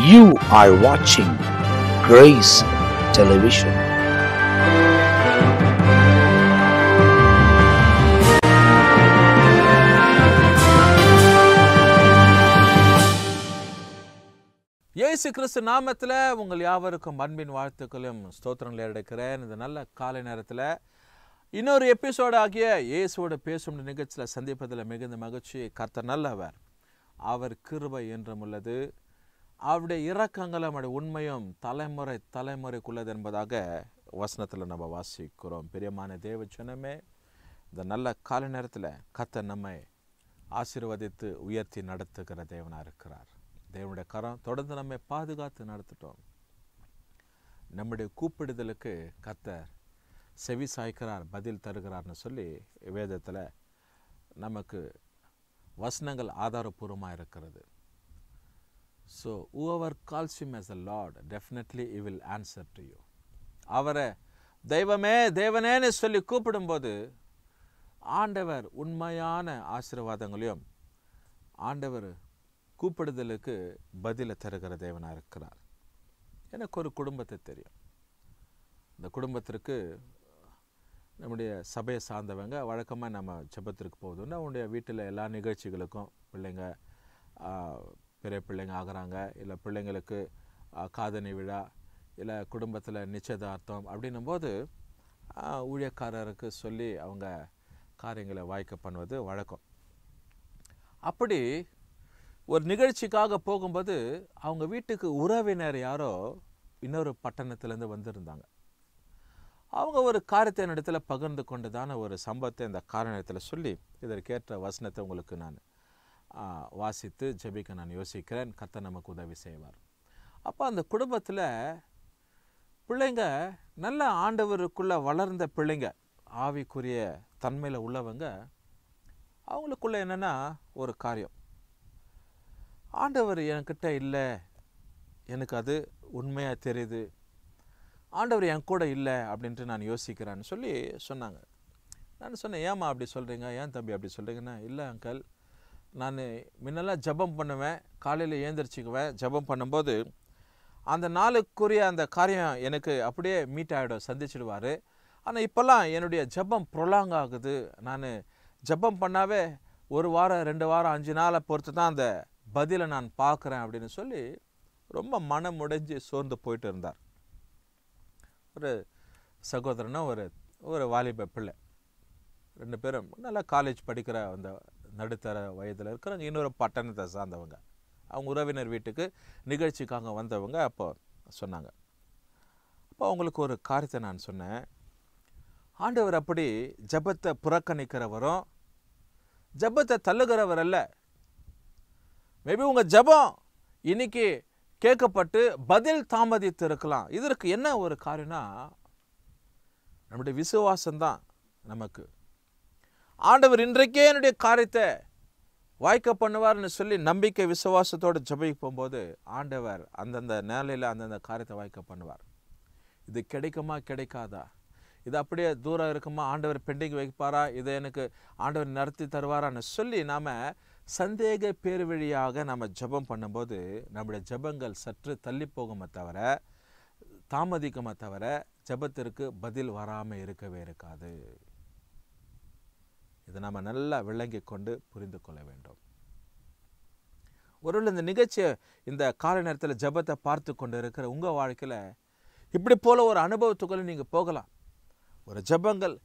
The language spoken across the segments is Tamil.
You are watching Grace Television. இயேசு கிறிஸ்து நாமத்தில் உங்கள் யாவருக்கும் அன்பின் வாழ்த்துக்களும் ஸ்தோத்திரங்களை எடுக்கிறேன். இந்த நல்ல காலை நேரத்தில் இன்னொரு எபிசோடு ஆகிய இயேசுவோட பேசும் நிகழ்ச்சியில் சந்திப்பதில் மிகுந்த மகிழ்ச்சி. கர்த்தர் நல்லவர், அவர் கிருபை என்றும் உள்ளது, அவருடைய இரக்கங்களும் அவருடைய உண்மையும் தலைமுறை தலைமுறைக்குள்ளது என்பதாக வசனத்தில் நம்ம வாசிக்கிறோம். பிரியமான தேவ ஜனமே, இந்த நல்ல காலை நேரத்தில் கர்த்தர் நம்மை ஆசீர்வதித்து உயர்த்தி நடத்துகிற தேவனாக இருக்கிறார். தேவனுடைய கரம் தொடர்ந்து நம்மை பாதுகாத்து நடத்திட்டோம். நம்முடைய கூப்பிடுதலுக்கு கர்த்தர் செவி சாய்க்கிறார், பதில் தருகிறார்னு சொல்லி வேதத்தில் நமக்கு வசனங்கள் ஆதாரபூர்வமாக இருக்கிறது. So whoever calls him as a Lord, definitely he will answer to you. அவரை தெய்வமே தேவனேன்னு சொல்லி கூப்பிடும்போது ஆண்டவர் உண்மையான ஆசீர்வாதங்களையும் ஆண்டவர் கூப்பிடுதலுக்கு பதிலை தருகிற தேவனாக இருக்கிறார். எனக்கு ஒரு குடும்பத்தை தெரியும். இந்த குடும்பத்திற்கு நம்முடைய சபையை சார்ந்தவங்க வழக்கமாக நம்ம ஜெபத்திற்கு போகுதுன்னா அவனுடைய வீட்டில் எல்லா நிகழ்ச்சிகளுக்கும் பிள்ளைங்க பெரிய பிள்ளைங்க ஆகிறாங்க, இல்லை பிள்ளைங்களுக்கு காதணி விழா, இல்லை குடும்பத்தில் நிச்சயதார்த்தம் அப்படின்னும் போது ஊழியக்காரருக்கு சொல்லி அவங்க காரியங்களை வாய்க்க பண்ணுவது வழக்கம். அப்படி ஒரு நிகழ்ச்சிக்காக போகும்போது அவங்க வீட்டுக்கு உறவினர் யாரோ இன்னொரு பட்டணத்துலேருந்து வந்திருந்தாங்க. அவங்க ஒரு காரியத்தை என்னிடத்தில் பகிர்ந்து கொண்டுதான ஒரு சம்பவத்தை இந்த காரணத்தில் சொல்லி இதற்கேற்ற வசனத்தை உங்களுக்கு நான் வாசித்து ஜெபிக்க நான் யோசிக்கிறேன். கர்த்தர் நமக்கு உதவி செய்வார். அப்போ அந்த குடும்பத்தில் பிள்ளைங்க நல்ல ஆண்டவருக்குள்ளே வளர்ந்த பிள்ளைங்க, ஆவிக்குரிய தன்மையில் உள்ளவங்க. அவங்களுக்குள்ள என்னென்னா ஒரு காரியம், ஆண்டவர் என்கிட்ட இல்லை, எனக்கு அது உண்மையாக தெரியுது, ஆண்டவர் என் கூட இல்லை அப்படின்ட்டு நான் யோசிக்கிறேன்னு சொல்லி சொன்னாங்க. நான் சொன்னேன், ஏம்மா அப்படி சொல்கிறீங்க, ஏன் தம்பி அப்படி சொல்கிறீங்கன்னா, இல்லை அங்கிள், நான் முன்னெல்லாம் ஜெபம் பண்ணுவேன், காலையில் ஏந்திரிச்சிக்குவேன், ஜெபம் பண்ணும்போது அந்த நாளுக்குரிய அந்த காரியம் எனக்கு அப்படியே மீட் ஆகிடும், சந்திச்சிடுவார். ஆனால் இப்போல்லாம் என்னுடைய ஜெபம் ப்ரொலாங் ஆகுது, நான் ஜெபம் பண்ணாவே 1 வாரம் 2 வாரம் 5 நாளை பொறுத்து தான் அந்த பதிலை நான் பார்க்குறேன் அப்படின்னு சொல்லி ரொம்ப மனம் உடைஞ்சு சோர்ந்து போயிட்டு இருந்தார். ஒரு சகோதரனும் ஒரு வாலிப பிள்ளை, 2 பேரும் நல்லா காலேஜ் படிக்கிற அந்த நடுத்தர வயதில் இருக்கிறவங்க, இன்னொரு பட்டணத்தை சார்ந்தவங்க. அவங்க உறவினர் வீட்டுக்கு நிகழ்ச்சிக்காக வந்தவங்க. அப்போ சொன்னாங்க. அப்போ அவங்களுக்கு ஒரு காரியத்தை நான் சொன்னேன், ஆண்டவர் அப்படி ஜெபத்தை புறக்கணிக்கிறவரும் ஜெபத்தை தள்ளுகிறவர் அல்ல. மேபி உங்கள் ஜெபம் இன்னைக்கு கேட்கப்பட்டு பதில் தாமதித்து இருக்கலாம். இதற்கு என்ன ஒரு காரியம்னா, நம்முடைய விசுவாசம்தான். நமக்கு ஆண்டவர் இன்றைக்கே என்னுடைய காரியத்தை வாய்க்க பண்ணுவார்னு சொல்லி நம்பிக்கை விசுவாசத்தோடு ஜெபிக்க போகும்போது ஆண்டவர் அந்தந்த நிலையில் அந்தந்த காரியத்தை வாய்க்க பண்ணுவார். இது கிடைக்குமா கிடைக்காதா, இது அப்படியே தூரம் இருக்குமா, ஆண்டவர் பெண்டிங் வைப்பாரா, இதை எனக்கு ஆண்டவர் நடத்தி தருவாரான்னு சொல்லி நாம் சந்தேக பேர் வழியாக நம்ம ஜெபம் பண்ணும்போது நம்முடைய ஜெபங்கள் சற்று தள்ளி போகுமே தவிர, தாமதிக்குமே தவிர ஜெபத்திற்கு பதில் வராமல் இருக்கவே இருக்காது. இதை நம்ம நல்லா விளங்கி கொண்டு புரிந்து கொள்ள வேண்டும். ஒருவேளை இந்த நிகழ்ச்சியை இந்த கால நேரத்தில் ஜெபத்தை பார்த்து கொண்டு இருக்கிற உங்கள் வாழ்க்கையில் இப்படி போல் ஒரு அனுபவத்துக்குள்ளே நீங்கள் போகலாம். ஒரு ஜெபங்கள்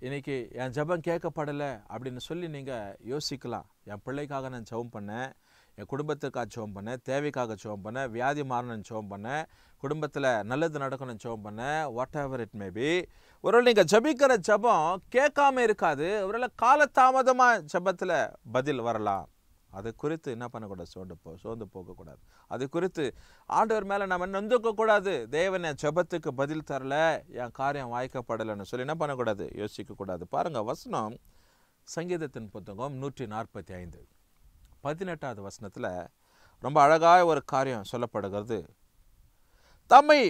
இன்றைக்கி என் ஜெபம் கேட்கப்படலை அப்படின்னு சொல்லி நீங்கள் யோசிக்கலாம். என் பிள்ளைக்காக நான் ஜெபம் பண்ணேன், என் குடும்பத்துக்காக ஜெபம் பண்ணேன், தேவைக்காக ஜெபம் பண்ணேன், வியாதி மாறணும்னு ஜெபம் பண்ணேன், குடும்பத்தில் நல்லது நடக்கணும்னு ஜெபம் பண்ணேன், வாட் எவர் இட் மேபி. ஒருவேளை நீங்கள் ஜெபிக்கிற ஜெபம் கேட்காம இருக்காது, ஒருவேளை காலதாமதமாக ஜெபத்தில் பதில் வரலாம். அது குறித்து என்ன பண்ணக்கூடாது, சோர்ந்து போகக்கூடாது. அது குறித்து ஆண்டவர் மேலே நம்ம நொந்துக்கக்கூடாது. தேவன் என் ஜெபத்துக்கு பதில் தரல, என் காரியம் வாய்க்கப்படலைன்னு சொல்லி என்ன பண்ணக்கூடாது, யோசிக்கக்கூடாது. பாருங்கள், வசனம் சங்கீதத்தின் புத்தகம் 145 18வது வசனத்தில் ரொம்ப அழகாக ஒரு காரியம் சொல்லப்படுகிறது. தம்மை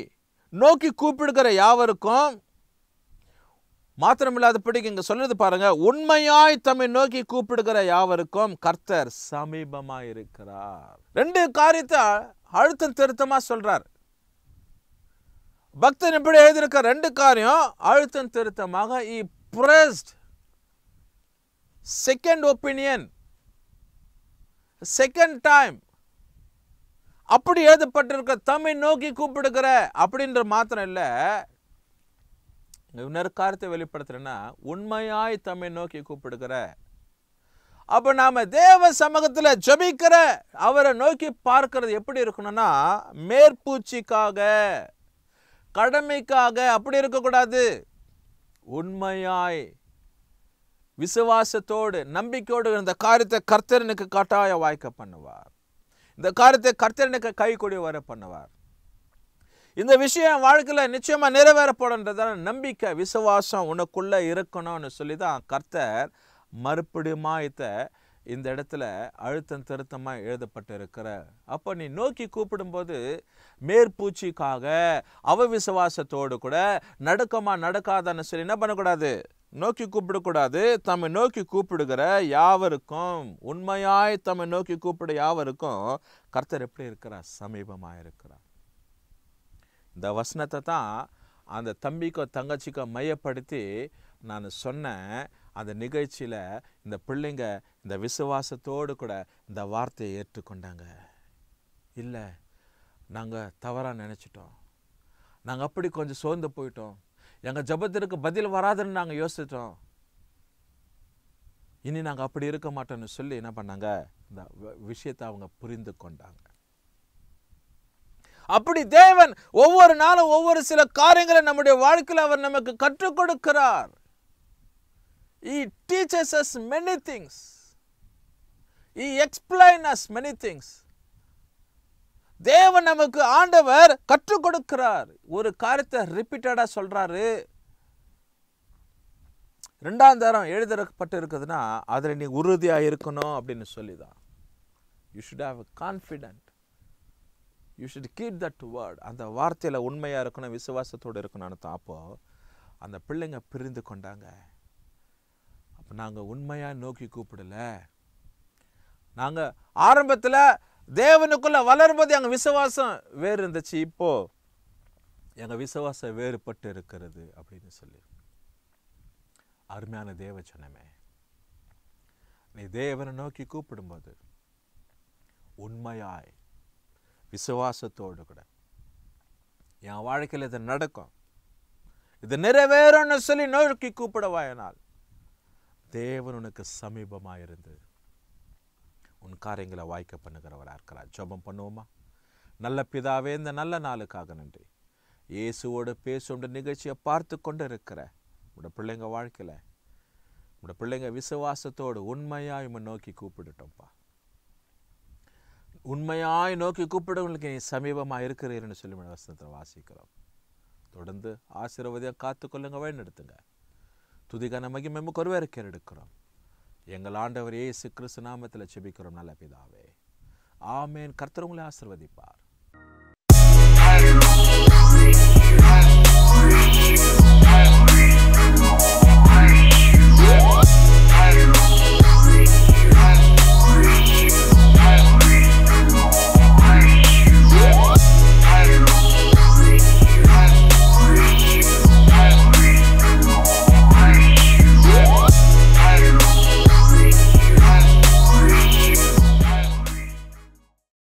நோக்கி கூப்பிடுகிற யாவருக்கும் மாத்திரமில்லாதபடிக்கு இங்கே சொல்றது பாருங்க, உண்மையாய் தம்மை நோக்கி கூப்பிடுகிற யாவருக்கும் கர்த்தர் சமீபமாய் இருக்கிறார். 2 காரியத்தை அழுத்தம் திருத்தமா சொல்றார். பக்தன் இப்படி எழுதியிருக்க 2 காரியம் அழுத்தம் திருத்தமாக. he pressed second opinion, second time. அப்படி எழுதப்பட்டிருக்க தம்மை நோக்கி கூப்பிடுகிற அப்படின்ற மாத்திரம் இல்ல, இன்னொரு காரியத்தை வெளிப்படுத்துறேன்னா உண்மையாய் தம்மை நோக்கி கூப்பிடுகிற. அப்ப நாம தேவ சமூகத்துல ஜெபிக்கிற அவரை நோக்கி பார்க்கிறது எப்படி இருக்கணும்னா மேற்பூச்சிக்காக, கடமைக்காக அப்படி இருக்கக்கூடாது. உண்மையாய் விசுவாசத்தோடு நம்பிக்கையோடு இந்த காரியத்தை கர்த்தர் எனக்கு கட்டாய வாய்க்க பண்ணுவார். இந்த காரியத்தை கர்த்தர் எனக்கு கை கொடி வர பண்ணுவார். இந்த விஷயம் வாழ்க்கையில் நிச்சயமா நிறைவேறப்படுன்றதான நம்பிக்கை விசுவாசம் உனக்குள்ள இருக்கணும்னு சொல்லி தான் கர்த்தர் மறுபடியுமா இந்த இடத்துல அழுத்தம் திருத்தமாக எழுதப்பட்டு இருக்கிற. அப்போ நீ நோக்கி கூப்பிடும்போது மேற்பூச்சிக்காக அவவிசுவாசத்தோடு கூட நடக்குமா நடக்காதான்னு சொல்லி என்ன பண்ணக்கூடாது, நோக்கி கூப்பிடக்கூடாது. தம்மை நோக்கி கூப்பிடுகிற யாவருக்கும், உண்மையாய் தம்மை நோக்கி கூப்பிட யாவருக்கும் கர்த்தர் எப்படி இருக்கிறார், சமீபமாக இருக்கிறார். இந்த வசனத்தை தான் அந்த தம்பிக்கோ தங்கச்சிக்கோ மையப்படுத்தி நான் சொன்னேன். அந்த நிகழ்ச்சியில் இந்த பிள்ளைங்க இந்த விசுவாசத்தோடு கூட இந்த வார்த்தையை ஏற்றுக்கொண்டாங்க. இல்லை நாங்கள் தவறாக நினச்சிட்டோம், நாங்கள் அப்படி கொஞ்சம் சோர்ந்து போயிட்டோம், எங்கள் ஜபத்திற்கு பதில் வராதுன்னு நாங்கள் யோசிச்சிட்டோம், இனி நாங்கள் அப்படி இருக்க மாட்டோம்னு சொல்லி என்ன பண்ணாங்க, இந்த விஷயத்தை அவங்க புரிந்து கொண்டாங்க. அப்படி தேவன் ஒவ்வொரு நாளும் ஒவ்வொரு சில காரியங்களை நம்முடைய வாழ்க்கையில் அவர் நமக்கு கற்றுக் கொடுக்கிறார். He teaches us many things. He explains us many things. தேவன் நமக்கு ஆண்டவர் கற்றுக் கொடுக்கிறார். ஒரு காரியத்தை ரிப்பீட்டடா சொல்றாரு. 2ஆம் தரம் எழுதப்பட்டு இருக்குதுன்னா அதில் நீ உறுதியாக இருக்கணும் அப்படின்னு சொல்லிதான். You should have confidence. You should keep that word. அந்த வார்த்தையில் உண்மையாக இருக்கணும், விசுவாசத்தோடு இருக்கணும்னு தான். அப்போ அந்த பிள்ளைங்க பிரிந்து கொண்டாங்க. அப்போ நாங்கள் உண்மையாக நோக்கி கூப்பிடல. நாங்கள் ஆரம்பத்தில் தேவனுக்குள்ள வளரும்போது எங்கள் விசுவாசம் வேறு இருந்துச்சு, இப்போ எங்கள் விசுவாசம் வேறுபட்டு இருக்கிறது அப்படின்னு சொல்லி. அருமையான தேவ ஜனமே, நீ தேவனை நோக்கி கூப்பிடும்போது உண்மையாய் விசுவாசத்தோடு கூட என் வாழ்க்கையில் இது நடக்கும், இது நிறைவேறும்னு சொல்லி நோக்கி கூப்பிடவாயினால் தேவன் உனக்கு சமீபமாக இருந்து உன் காரியங்களை வாய்க்க பண்ணுகிறவராக இருக்கிறார். ஜெபம் பண்ணுவோமா? நல்ல பிதாவே, இந்த நல்ல நாளுக்காக நன்றி. இயேசுவோடு பேசும் நிகழ்ச்சியை பார்த்து கொண்டு இருக்கிற உங்களோட பிள்ளைங்க வாழ்க்கையில் உங்களோட பிள்ளைங்க விசுவாசத்தோடு உண்மையாய் நோக்கி கூப்பிட்டுட்டோம்ப்பா. உண்மையாய் நோக்கி கூப்பிடுவங்களுக்கு நீ சமீபமாக இருக்கிறீர்னு சொல்லி வசனத்தில் வாசிக்கிறோம். தொடர்ந்து ஆசீர்வாதம் காத்துக்கொள்ளுங்க, வழிநடத்துங்க. துதிகான மகிமை ஒருவருக்கு எடுக்கிறோம். எங்கள் ஆண்டவர் இயேசு கிறிஸ்து நாமத்தில் ஜெபிக்கிறோம் நல்ல பிதாவே, ஆமென். கர்த்தர் உங்களை ஆசீர்வதிப்பார்.